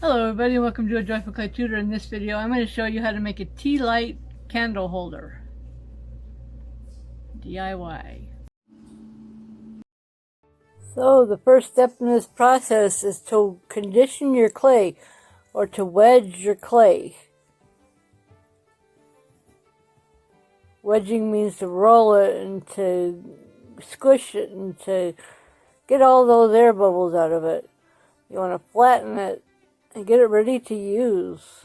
Hello everybody, welcome to a Joyful Clay Tutor. In this video I'm going to show you how to make a tea light candle holder. DIY. So the first step in this process is to condition your clay or to wedge your clay. Wedging means to roll it and to squish it and to get all those air bubbles out of it. You want to flatten it and get it ready to use.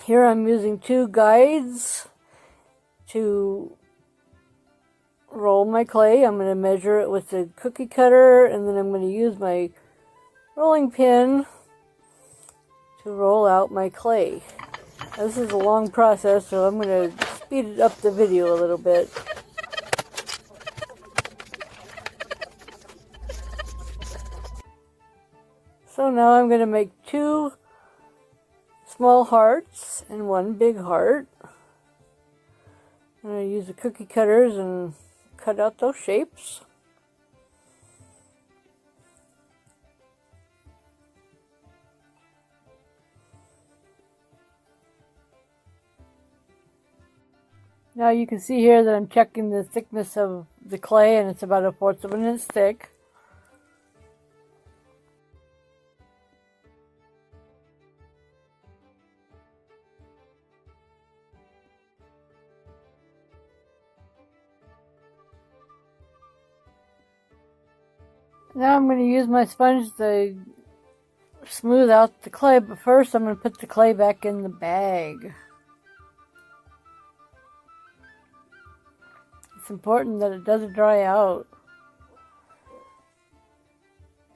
Here I'm using two guides to roll my clay. I'm going to measure it with the cookie cutter, and then I'm going to use my rolling pin to roll out my clay. Now, this is a long process, so I'm going to speed up the video a little bit. So now I'm going to make two small hearts and one big heart. I'm going to use the cookie cutters and cut out those shapes. Now you can see here that I'm checking the thickness of the clay, and it's about 1/4 of an inch thick. Now I'm going to use my sponge to smooth out the clay, but first I'm going to put the clay back in the bag. It's important that it doesn't dry out.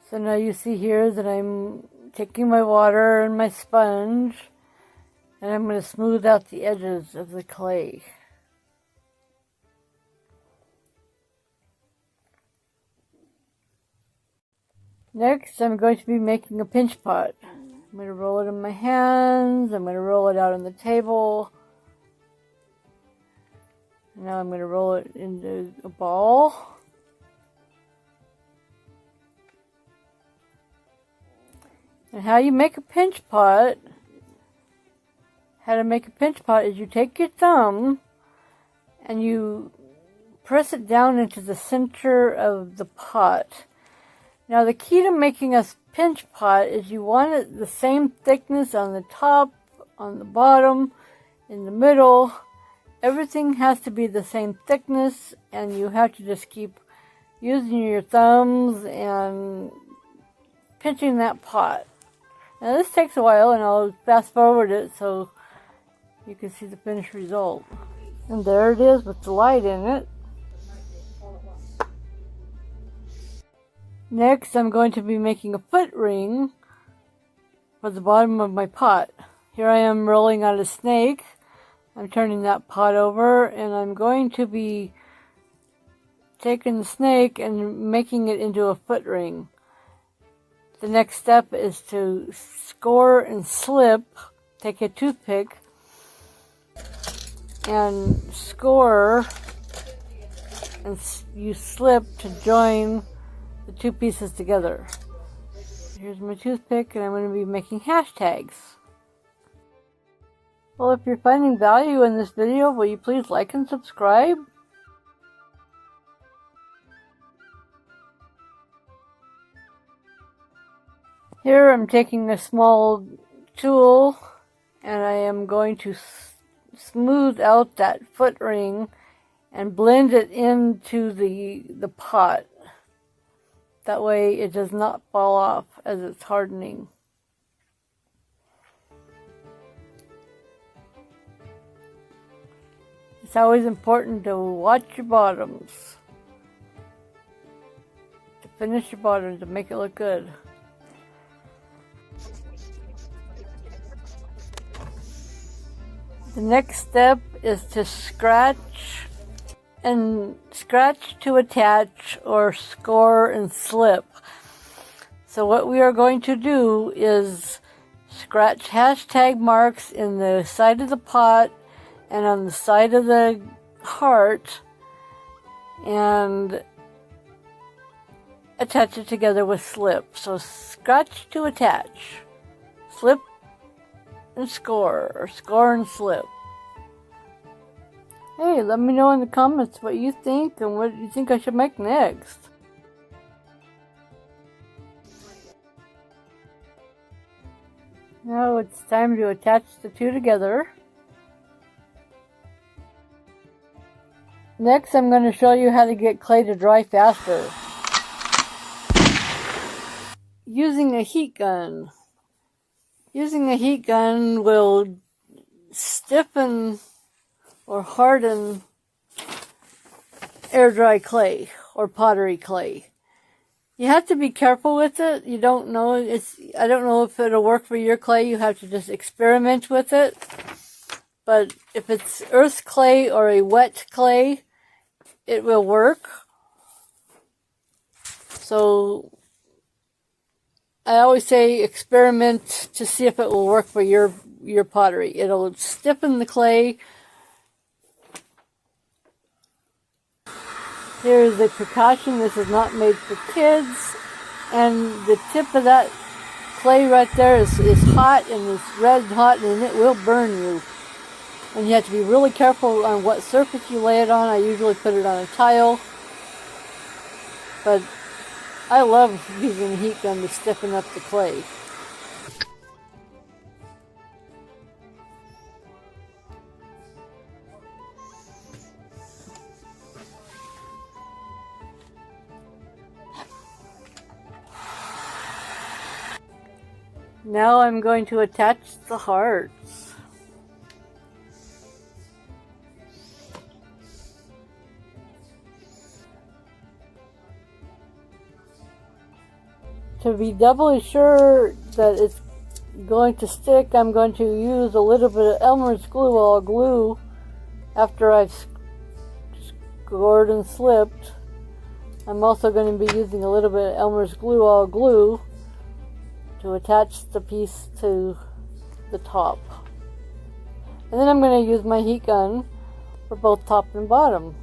So now you see here that I'm taking my water and my sponge, and I'm going to smooth out the edges of the clay. Next, I'm going to be making a pinch pot. I'm going to roll it in my hands. I'm going to roll it out on the table. Now I'm going to roll it into a ball. And how you make a pinch pot, is you take your thumb and you press it down into the center of the pot. Now the key to making a pinch pot is you want it the same thickness on the top, on the bottom, in the middle. Everything has to be the same thickness, and you have to just keep using your thumbs and pinching that pot. Now this takes a while, and I'll fast forward it so you can see the finished result. And there it is with the light in it. Next, I'm going to be making a foot ring for the bottom of my pot. Here I am rolling out a snake. I'm turning that pot over, and I'm going to be taking the snake and making it into a foot ring. The next step is to score and slip. Take a toothpick and score, and you slip to join the two pieces together. Here's my toothpick, and I'm going to be making hashtags. Well, if you're finding value in this video, will you please like and subscribe? Here I'm taking a small tool, and I am going to smooth out that foot ring and blend it into the pot. That way it does not fall off as it's hardening. It's always important to watch your bottoms, to finish your bottoms, to make it look good. The next step is to scratch to attach, or score and slip. So what we are going to do is scratch hashtag marks in the side of the pot and on the side of the heart, and attach it together with slip. So scratch to attach. Slip and score, or score and slip. Hey, let me know in the comments what you think and what you think I should make next. Now it's time to attach the two together. Next, I'm going to show you how to get clay to dry faster. Using a heat gun. Using a heat gun will stiffen or harden air dry clay or pottery clay. You have to be careful with it. You don't know. I don't know if it'll work for your clay. You have to just experiment with it. But if it's earth clay or a wet clay, it will work. So I always say experiment to see if it will work for your pottery. It'll stiffen the clay. Here is a precaution. This is not made for kids. And the tip of that clay right there is hot, and it's red hot, and it will burn you. And you have to be really careful on what surface you lay it on. I usually put it on a tile. But I love using a heat gun to stiffen up the clay. Now I'm going to attach the hearts. To be doubly sure that it's going to stick, I'm going to use a little bit of Elmer's glue all glue after I've scored and slipped. I'm also going to be using a little bit of Elmer's glue all glue to attach the piece to the top. And then I'm going to use my heat gun for both top and bottom.